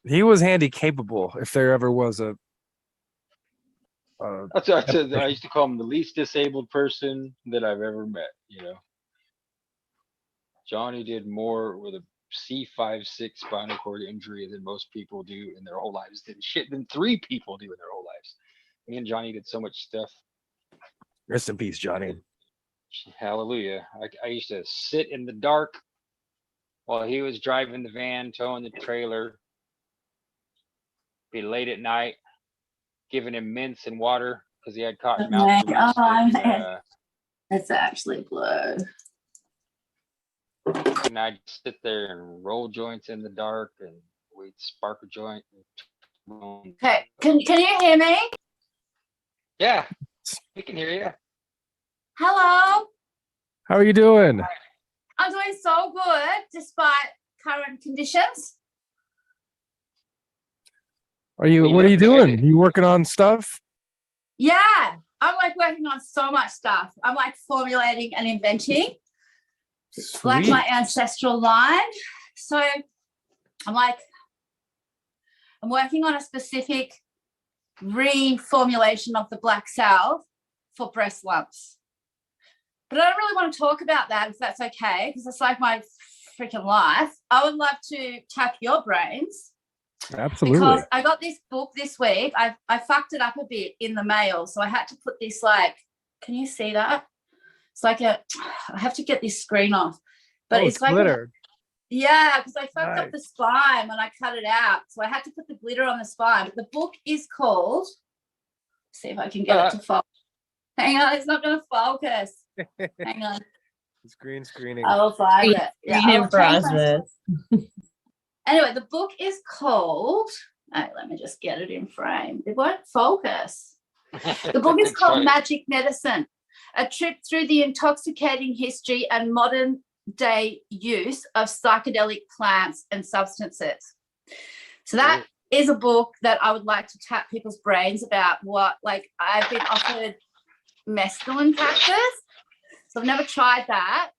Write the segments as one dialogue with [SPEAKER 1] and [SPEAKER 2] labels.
[SPEAKER 1] He was handy capable if there ever was a
[SPEAKER 2] That's what I used to call him the least disabled person that I've ever met. Johnny did more with a C5-6 spinal cord injury than most people do in their whole lives. Did shit than three people do in their whole lives. Me and Johnny did so much stuff.
[SPEAKER 1] Rest in peace, Johnny.
[SPEAKER 2] Hallelujah. I used to sit in the dark while he was driving the van, towing the trailer. Be late at night, giving him mints and water because he had cotton mouth disease.
[SPEAKER 3] It's actually blue.
[SPEAKER 2] And I'd sit there and roll joints in the dark, and we'd spark a joint.
[SPEAKER 3] Okay, can you hear me?
[SPEAKER 2] Yeah, we can hear you.
[SPEAKER 3] Hello.
[SPEAKER 1] How are you doing?
[SPEAKER 3] I'm doing so good despite current conditions.
[SPEAKER 1] What are you doing? You working on stuff?
[SPEAKER 3] Yeah, I'm like working on so much stuff. I'm like formulating and inventing.
[SPEAKER 1] Sweet.
[SPEAKER 3] Like my ancestral line. So I'm working on a specific reformulation of the black salve for breast lumps. But I don't really want to talk about that if that's okay, because it's like my freaking life. I would love to tap your brains.
[SPEAKER 1] Absolutely.
[SPEAKER 3] Because I got this book this week. I fucked it up a bit in the mail. So I had to put this can you see that? It's like I have to get this screen off. But it's like
[SPEAKER 1] glitter.
[SPEAKER 3] Yeah, because I fucked up the spine when I cut it out. So I had to put the glitter on the spine. But the book is called, see if I can get it to focus. Hang on, it's not going to focus. Hang on.
[SPEAKER 1] It's green screening.
[SPEAKER 3] I will find it.
[SPEAKER 4] Yeah, process.
[SPEAKER 3] Anyway, the book is called, let me just get it in frame. It won't focus. The book is called Magic Medicine, a trip through the intoxicating history and modern day use of psychedelic plants and substances. So that is a book that I would like to tap people's brains about I've been offered mescaline cactus. So I've never tried that.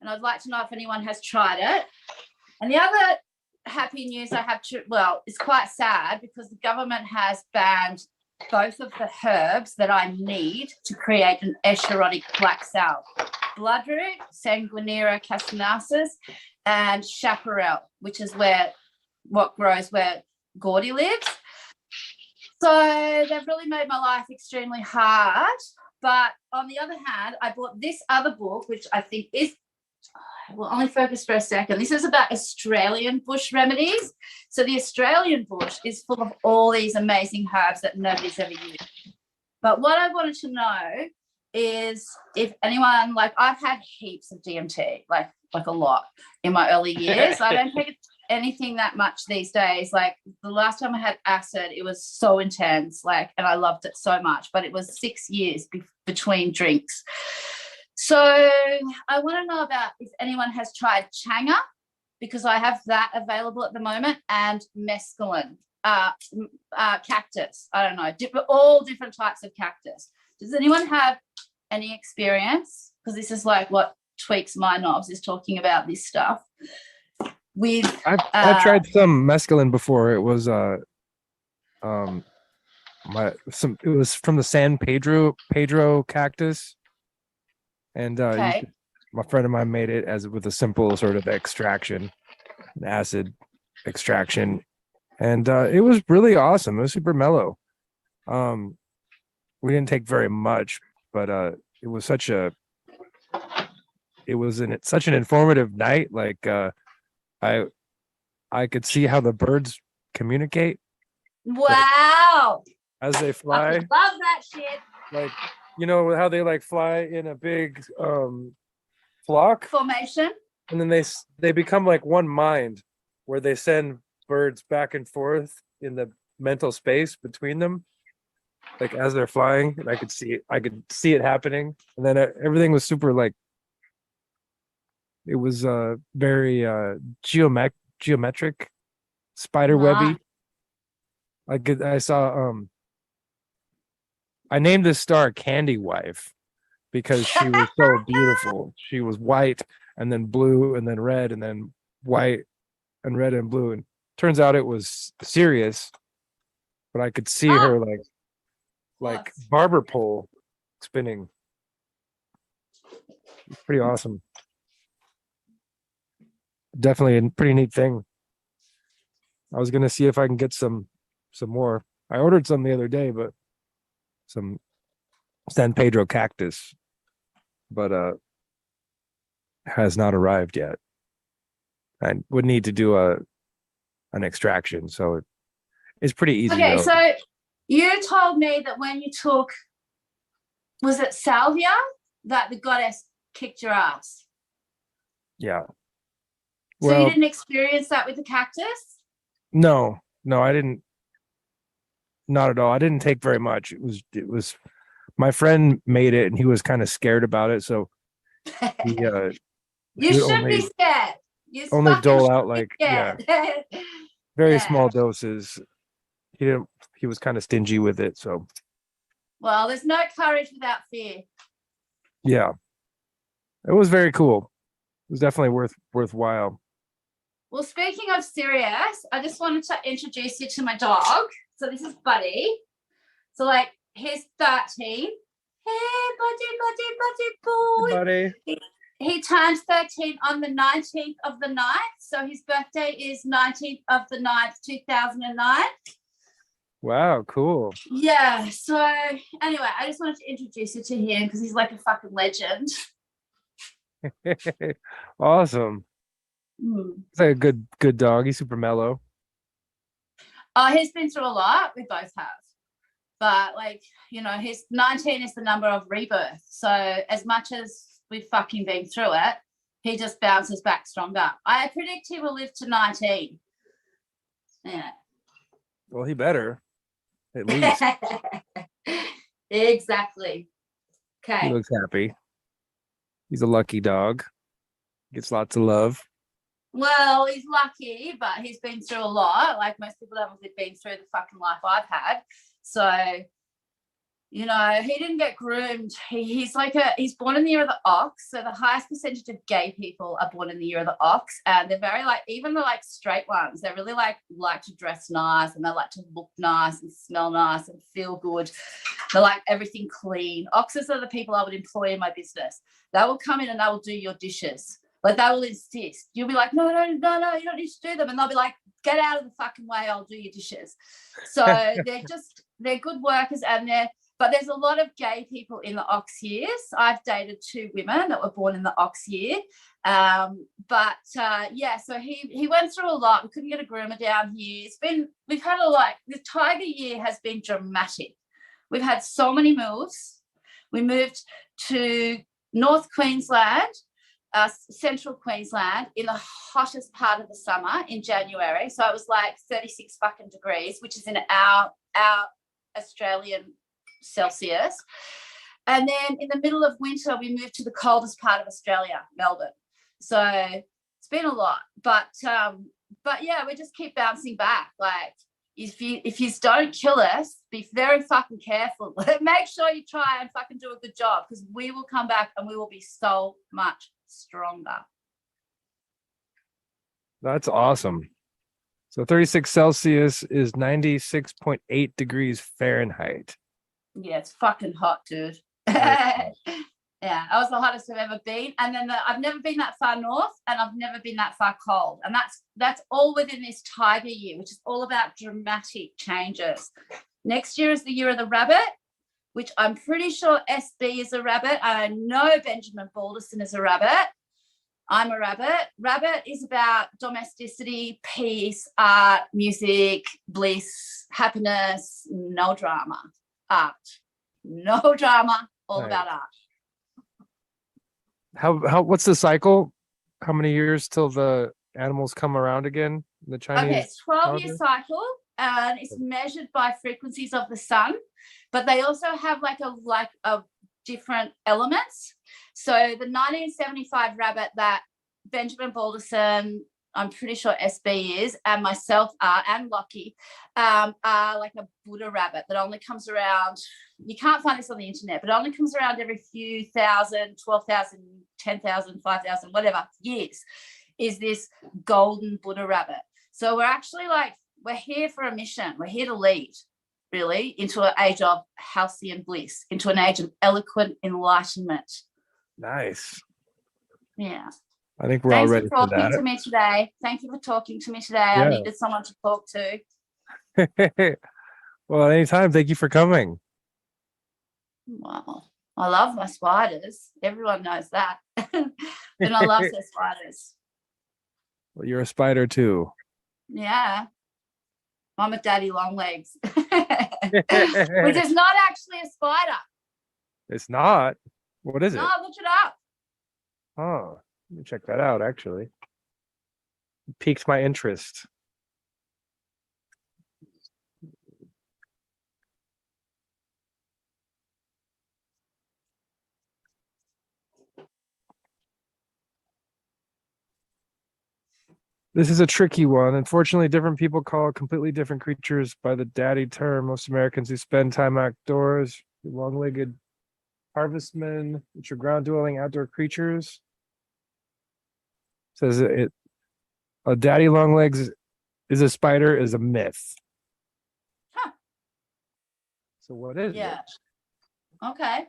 [SPEAKER 3] And I'd like to know if anyone has tried it. And the other happy news I have it's quite sad because the government has banned both of the herbs that I need to create an escheritic black salve. Bloodroot, Sanguinera casenasis, and chaparral, which is what grows where Gordy lives. So they've really made my life extremely hard. But on the other hand, I bought this other book, which I think is, we'll only focus for a second. This is about Australian bush remedies. So the Australian bush is full of all these amazing herbs that nobody's ever used. But what I wanted to know is if anyone, I've had heaps of DMT, like a lot in my early years. I don't take anything that much these days. Like the last time I had acid, it was so intense, and I loved it so much, but it was 6 years between drinks. So I want to know about if anyone has tried changa, because I have that available at the moment, and mescaline, cactus. I don't know, all different types of cactus. Does anyone have any experience? Because this is what tweaks my knobs, is talking about this stuff.
[SPEAKER 1] I've tried some mescaline before. It was it was from the San Pedro cactus, and my friend of mine made it with a simple sort of extraction, an acid extraction, and it was really awesome. It was super mellow. We didn't take very much, but it was such an informative night. I could see how the birds communicate.
[SPEAKER 3] Wow.
[SPEAKER 1] As they fly.
[SPEAKER 3] I love that shit.
[SPEAKER 1] How they fly in a big flock
[SPEAKER 3] formation,
[SPEAKER 1] and then they become like one mind, where they send birds back and forth in the mental space between them, as they're flying. And I could see it happening, and then everything was super it was very geometric, spider webby. I saw I named this star Candy Wife because she was so beautiful. She was white and then blue and then red and then white and red and blue, and turns out it was serious, but I could see her like
[SPEAKER 3] What?
[SPEAKER 1] barber pole spinning. Pretty awesome. Definitely a pretty neat thing. I was gonna see if I can get some more. I ordered some the other day, but some San Pedro cactus, but has not arrived yet. I would need to do an extraction, so it's pretty easy.
[SPEAKER 3] Okay,
[SPEAKER 1] though.
[SPEAKER 3] so you told me that when you took, was it salvia, that the goddess kicked your ass?
[SPEAKER 1] Yeah.
[SPEAKER 3] So
[SPEAKER 1] Well,
[SPEAKER 3] you didn't experience that with the cactus?
[SPEAKER 1] no, I didn't. Not at all. I didn't take very much. It was my friend made it, and he was kind of scared about it, so he
[SPEAKER 3] You
[SPEAKER 1] he would
[SPEAKER 3] should be scared. You
[SPEAKER 1] only
[SPEAKER 3] fucking
[SPEAKER 1] dole
[SPEAKER 3] should
[SPEAKER 1] out
[SPEAKER 3] be
[SPEAKER 1] like
[SPEAKER 3] scared.
[SPEAKER 1] very
[SPEAKER 3] Yeah.
[SPEAKER 1] small doses. He didn't. He was kind of stingy with it, so
[SPEAKER 3] Well, there's no courage without fear.
[SPEAKER 1] yeah, it was very cool. It was definitely worthwhile.
[SPEAKER 3] Well, speaking of serious, I just wanted to introduce you to my dog. So this is Buddy. So like he's 13. Hey, Buddy boy.
[SPEAKER 1] Buddy.
[SPEAKER 3] He turns 13 on the 19th of the 9th. So his birthday is 19th of the 9th, 2009.
[SPEAKER 1] Wow, cool.
[SPEAKER 3] Yeah. So anyway, I just wanted to introduce you to him because he's like a fucking legend.
[SPEAKER 1] Awesome.
[SPEAKER 3] Mm.
[SPEAKER 1] It's like a good dog. He's super mellow.
[SPEAKER 3] He's been through a lot. We both have. But like, you know, his 19 is the number of rebirth. So as much as we've fucking been through it, he just bounces back stronger. I predict he will live to 19. Yeah.
[SPEAKER 1] Well, he better. At least.
[SPEAKER 3] Exactly.
[SPEAKER 1] He
[SPEAKER 3] Okay.
[SPEAKER 1] looks happy. He's a lucky dog. Gets lots of love.
[SPEAKER 3] Well, he's lucky, but he's been through a lot. Like most people haven't been through the fucking life I've had. So, you know, he didn't get groomed. He's born in the year of the ox. So the highest percentage of gay people are born in the year of the ox. And they're very like, even the like straight ones, they really like to dress nice, and they like to look nice and smell nice and feel good. They like everything clean. Oxes are the people I would employ in my business. They will come in and they will do your dishes. Like they will insist. You'll be like, no, you don't need to do them. And they'll be like, get out of the fucking way, I'll do your dishes. So they're good workers, but there's a lot of gay people in the ox years. I've dated 2 women that were born in the ox year. So he went through a lot. We couldn't get a groomer down here. We've had the tiger year has been dramatic. We've had so many moves. We moved to North Queensland, central Queensland, in the hottest part of the summer in January. So it was like 36 fucking degrees, which is in our Australian Celsius. And then in the middle of winter, we moved to the coldest part of Australia, Melbourne. So it's been a lot, but yeah, we just keep bouncing back. Like if you don't kill us, be very fucking careful. Make sure you try and fucking do a good job, because we will come back and we will be so much stronger.
[SPEAKER 1] That's awesome. So 36 Celsius is 96.8 degrees Fahrenheit.
[SPEAKER 3] Yeah, it's fucking hot, dude. Yeah, I was the hottest I've ever been. And then I've never been that far north, and I've never been that far cold. And that's all within this tiger year, which is all about dramatic changes. Next year is the year of the rabbit, which I'm pretty sure SB is a rabbit. I know Benjamin Balderson is a rabbit. I'm a rabbit. Rabbit is about domesticity, peace, art, music, bliss, happiness, no drama. Art. No drama, all about art.
[SPEAKER 1] How what's the cycle? How many years till the animals come around again? The Chinese.
[SPEAKER 3] Okay, it's 12-year cycle, and it's measured by frequencies of the sun, but they also have like a different elements. So the 1975 rabbit that Benjamin Balderson, I'm pretty sure SB is, and myself are, and Lockie, are like a Buddha rabbit that only comes around, you can't find this on the internet, but it only comes around every few thousand, 12,000, 10,000, 5,000, whatever years, is this golden Buddha rabbit. So we're actually we're here for a mission. We're here to lead, really, into an age of halcyon bliss, into an age of eloquent enlightenment.
[SPEAKER 1] Nice.
[SPEAKER 3] Yeah.
[SPEAKER 1] I think we're all ready for that.
[SPEAKER 3] Thanks for talking to me today. Thank you for talking to me today.
[SPEAKER 1] Yeah.
[SPEAKER 3] I needed someone to talk to.
[SPEAKER 1] Well, anytime. Thank you for coming.
[SPEAKER 3] Wow. I love my spiders. Everyone knows that. And I love their spiders.
[SPEAKER 1] Well, you're a spider too.
[SPEAKER 3] Yeah. I'm a daddy long legs. Which is not actually a spider.
[SPEAKER 1] It's not. What is it?
[SPEAKER 3] No, look it up.
[SPEAKER 1] Oh, let me check that out, actually. It piques my interest. This is a tricky one. Unfortunately, different people call completely different creatures by the daddy term. Most Americans who spend time outdoors, long-legged harvestmen, which are ground-dwelling outdoor creatures. Says a daddy long legs is a spider is a myth.
[SPEAKER 3] Huh.
[SPEAKER 1] So what is it?
[SPEAKER 3] Okay.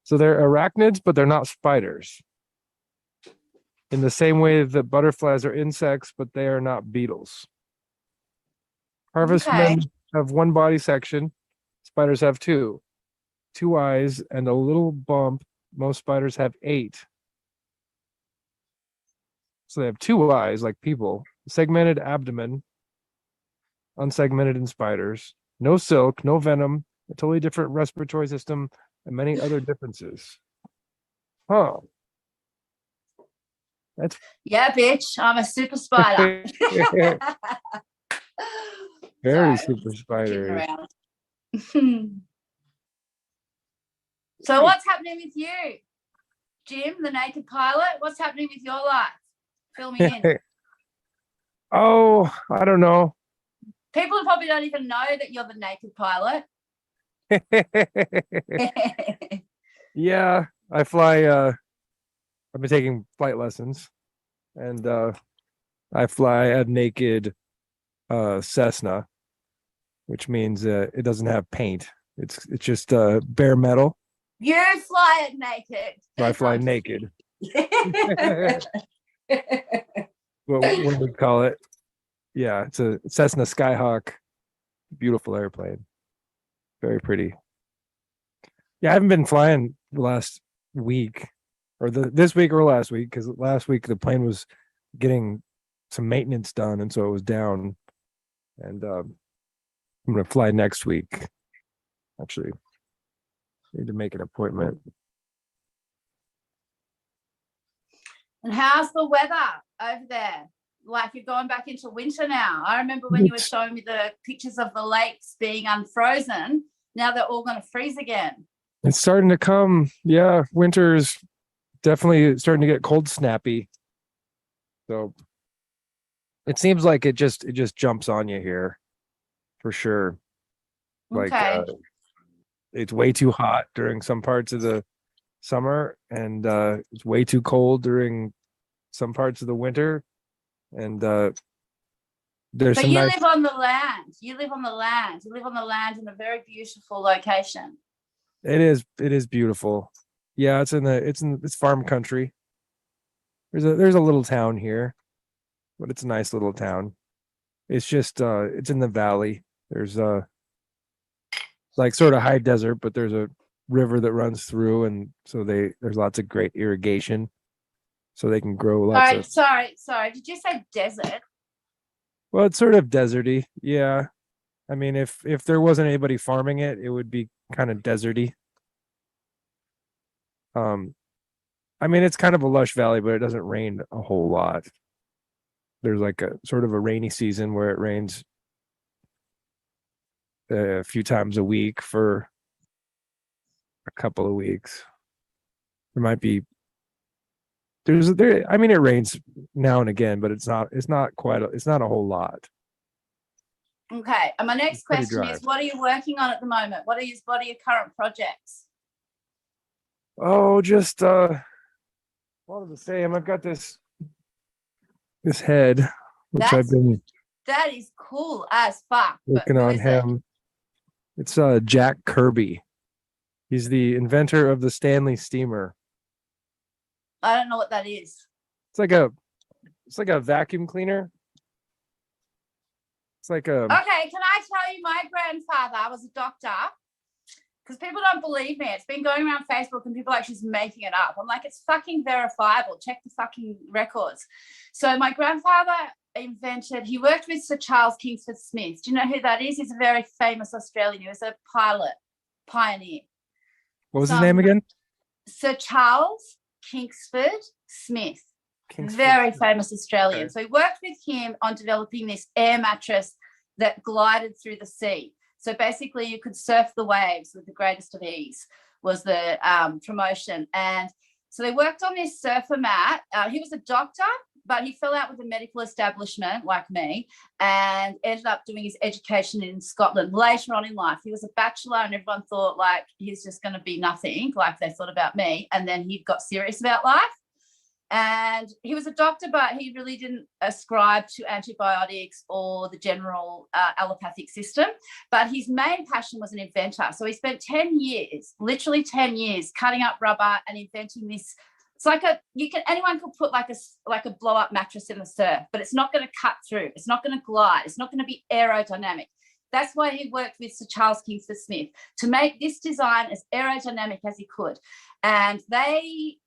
[SPEAKER 1] So they're arachnids, but they're not spiders. In the same way that butterflies are insects, but they are not beetles. Harvestmen have one body section. Spiders have two. 2 eyes and a little bump. Most spiders have 8. So they have 2 eyes like people. Segmented abdomen. Unsegmented in spiders. No silk, no venom. A totally different respiratory system and many other differences. Huh. That's
[SPEAKER 3] bitch. I'm a super spider.
[SPEAKER 1] very super spider.
[SPEAKER 3] So what's happening with you, Jim, the naked pilot? What's happening with your life? Fill me in.
[SPEAKER 1] Oh, I don't know.
[SPEAKER 3] People probably don't even know that you're the naked pilot.
[SPEAKER 1] Yeah, I fly. I've been taking flight lessons, and I fly a naked Cessna, which means it doesn't have paint. It's just bare metal.
[SPEAKER 3] You fly it naked.
[SPEAKER 1] So I fly naked. What do we call it? Yeah, it's a Cessna Skyhawk. Beautiful airplane. Very pretty. Yeah, I haven't been flying the last week, or this week or last week, because last week the plane was getting some maintenance done, and so it was down. And I'm gonna fly next week. Actually, need to make an appointment.
[SPEAKER 3] And how's the weather over there? Like you're going back into winter now. I remember when you were showing me the pictures of the lakes being unfrozen. Now they're all going to freeze again.
[SPEAKER 1] It's starting to come. Yeah, winter's definitely starting to get cold snappy. So it seems like it just jumps on you here for sure. Like it's way too hot during some parts of the summer, and it's way too cold during some parts of the winter. And there's
[SPEAKER 3] but
[SPEAKER 1] some
[SPEAKER 3] you live on the land. You live on the land. You live on the land in a very beautiful location.
[SPEAKER 1] It is beautiful. Yeah, it's farm country. There's a little town here, but it's a nice little town. It's just it's in the valley. There's like sort of high desert, but there's a river that runs through, and so there's lots of great irrigation, so they can grow lots of.
[SPEAKER 3] Sorry. Did you say desert?
[SPEAKER 1] Well, it's sort of deserty. Yeah, I mean, if there wasn't anybody farming it, it would be kind of deserty. I mean, it's kind of a lush valley, but it doesn't rain a whole lot. There's like a sort of a rainy season where it rains a few times a week for a couple of weeks. There might be I mean, it rains now and again, but it's not a whole lot.
[SPEAKER 3] Okay. And my next question is, what are you working on at the moment? What are your current projects?
[SPEAKER 1] Oh, just wanted to say, I've got this head, which I've been
[SPEAKER 3] That is cool as fuck. But
[SPEAKER 1] working
[SPEAKER 3] who
[SPEAKER 1] on
[SPEAKER 3] is it?
[SPEAKER 1] him. It's Jack Kirby. He's the inventor of the Stanley steamer.
[SPEAKER 3] I don't know what that is.
[SPEAKER 1] It's like a vacuum cleaner. It's like a
[SPEAKER 3] Okay, can I tell you, my grandfather was a doctor, because people don't believe me. It's been going around Facebook and people are like, she's making it up. I'm like, it's fucking verifiable. Check the fucking records. So my grandfather he worked with Sir Charles Kingsford Smith. Do you know who that is? He's a very famous Australian. He was a pioneer.
[SPEAKER 1] what was his name again?
[SPEAKER 3] Sir Charles Kingsford Smith. Very famous Australian. Okay. So he worked with him on developing this air mattress that glided through the sea. So basically you could surf the waves with the greatest of ease, was the promotion. And so they worked on this surfer mat. He was a doctor, but he fell out with the medical establishment, like me, and ended up doing his education in Scotland later on in life. He was a bachelor and everyone thought like he's just going to be nothing, like they thought about me. And then he got serious about life. And he was a doctor, but he really didn't ascribe to antibiotics or the general allopathic system. But his main passion was an inventor. So he spent 10 years, literally 10 years, cutting up rubber and inventing this. It's like anyone could put like a blow up mattress in the surf, but it's not going to cut through. It's not going to glide. It's not going to be aerodynamic. That's why he worked with Sir Charles Kingsford Smith to make this design as aerodynamic as he could. And they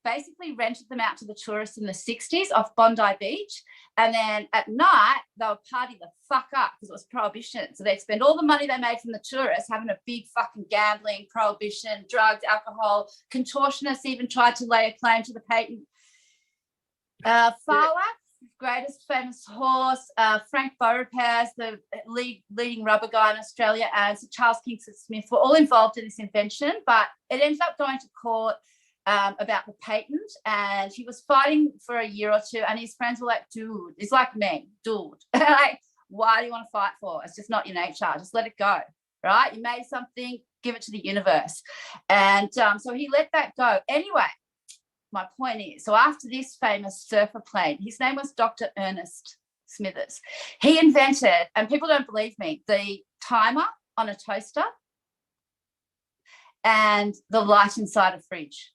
[SPEAKER 3] basically rented them out to the tourists in the 60s off Bondi Beach. And then at night, they would party the fuck up because it was prohibition. So they'd spend all the money they made from the tourists having a big fucking gambling, prohibition, drugs, alcohol. Contortionists even tried to lay a claim to the patent. Fowler, greatest famous horse, Frank Beaurepaire, the leading rubber guy in Australia, and Sir Charles Kingsford Smith were all involved in this invention, but it ended up going to court about the patent, and he was fighting for a year or two, and his friends were like, dude, it's like me, dude. Like, why do you want to fight for? It's just not your nature. Just let it go, right? You made something, give it to the universe. And so he let that go. Anyway, my point is, so after this famous surfer plane, his name was Dr. Ernest Smithers. He invented, and people don't believe me, the timer on a toaster and the light inside a fridge.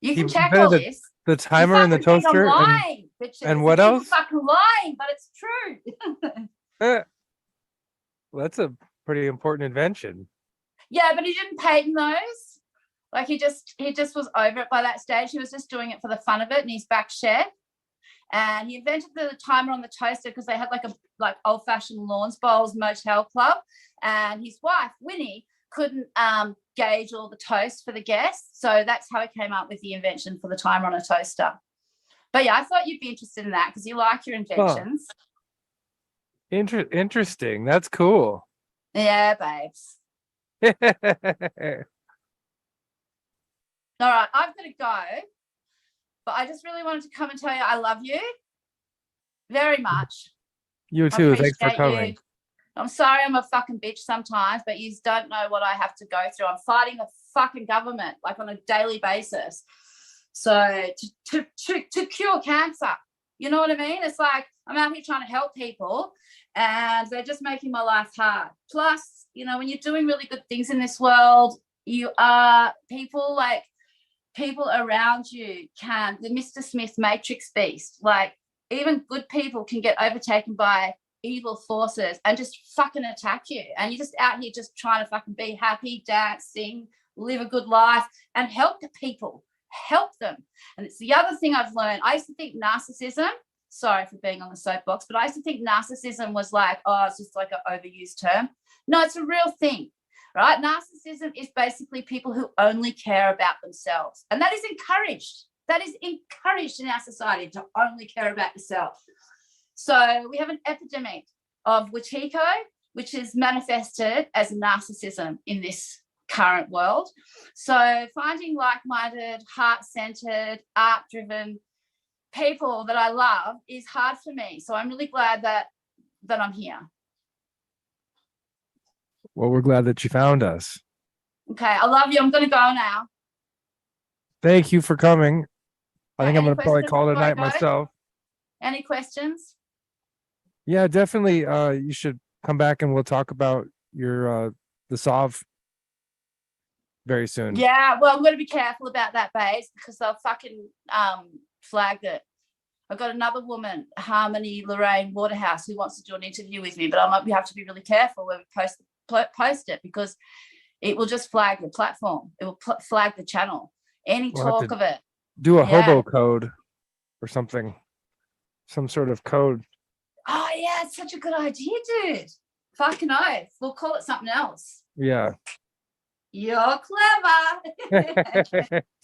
[SPEAKER 3] You can check all this.
[SPEAKER 1] The timer and the toaster.
[SPEAKER 3] Lying,
[SPEAKER 1] and what else?
[SPEAKER 3] Fucking lying, but it's true.
[SPEAKER 1] Well, that's a pretty important invention.
[SPEAKER 3] Yeah, but he didn't patent those. Like he just was over it by that stage. He was just doing it for the fun of it in his back shed. And he invented the timer on the toaster because they had like old-fashioned lawns bowls motel club. And his wife, Winnie, couldn't gauge all the toast for the guests. So that's how he came up with the invention for the timer on a toaster. But yeah, I thought you'd be interested in that because you like your inventions.
[SPEAKER 1] Huh. Interesting. That's cool.
[SPEAKER 3] Yeah, babes. All right, I've got to go. But I just really wanted to come and tell you I love you very much.
[SPEAKER 1] You too. Thanks for coming.
[SPEAKER 3] I'm sorry I'm a fucking bitch sometimes, but you don't know what I have to go through. I'm fighting the fucking government like on a daily basis. So to cure cancer, you know what I mean? It's like I'm out here trying to help people and they're just making my life hard. Plus, you know, when you're doing really good things in this world, you are people around you the Mr. Smith Matrix beast, like even good people can get overtaken by evil forces and just fucking attack you. And you're just out here just trying to fucking be happy, dance, sing, live a good life and help the people, help them. And it's the other thing I've learned. I used to think narcissism, sorry for being on the soapbox, but I used to think narcissism was like, oh, it's just like an overused term. No, it's a real thing. Right? Narcissism is basically people who only care about themselves. And that is encouraged. That is encouraged in our society to only care about yourself. So we have an epidemic of Wachiko, which is manifested as narcissism in this current world. So finding like-minded, heart-centered, art-driven people that I love is hard for me. So I'm really glad that I'm here.
[SPEAKER 1] Well, we're glad that you found us.
[SPEAKER 3] Okay, I love you. I'm gonna go now.
[SPEAKER 1] Thank you for coming. I think I'm
[SPEAKER 3] Any
[SPEAKER 1] gonna probably
[SPEAKER 3] questions
[SPEAKER 1] call it a
[SPEAKER 3] before I
[SPEAKER 1] night
[SPEAKER 3] go?
[SPEAKER 1] myself.
[SPEAKER 3] Any questions?
[SPEAKER 1] Yeah, definitely. You should come back and we'll talk about your the Sov very soon.
[SPEAKER 3] Yeah, well, I'm gonna be careful about that, babes, because they'll fucking flag it. I've got another woman, Harmony Lorraine Waterhouse, who wants to do an interview with me, but we have to be really careful when we post it, because it will just flag the platform. It will flag the channel. Any
[SPEAKER 1] We'll have
[SPEAKER 3] talk
[SPEAKER 1] to
[SPEAKER 3] of it.
[SPEAKER 1] do a
[SPEAKER 3] Yeah.
[SPEAKER 1] hobo code or something, some sort of code.
[SPEAKER 3] Oh yeah, it's such a good idea, dude. Fucking oath. We'll call it something else.
[SPEAKER 1] Yeah.
[SPEAKER 3] You're clever.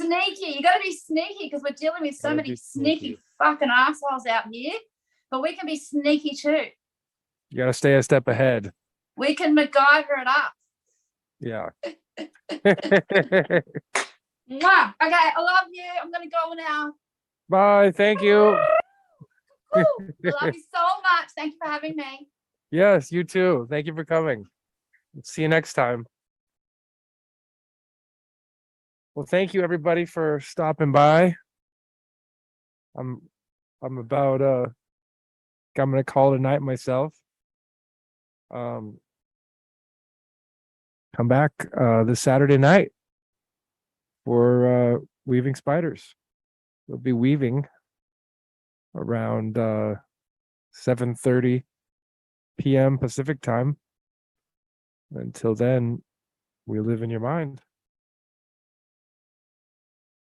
[SPEAKER 3] Sneaky. You got to be sneaky, because we're dealing with so
[SPEAKER 1] Gotta
[SPEAKER 3] many
[SPEAKER 1] be
[SPEAKER 3] sneaky
[SPEAKER 1] sneaky.
[SPEAKER 3] fucking assholes out here. But we can be sneaky too.
[SPEAKER 1] You gotta stay a step ahead.
[SPEAKER 3] We can MacGyver it up.
[SPEAKER 1] Yeah.
[SPEAKER 3] Mwah. Okay, I love you. I'm gonna go now.
[SPEAKER 1] Bye. Thank you.
[SPEAKER 3] Cool. I love you so much. Thank you for having me.
[SPEAKER 1] Yes, you too. Thank you for coming. See you next time. Well, thank you everybody for stopping by. I'm about I'm gonna call it a night myself. Come back this Saturday night for Weaving Spiders. We'll be weaving around 7:30 p.m. Pacific time. Until then, we live in your mind.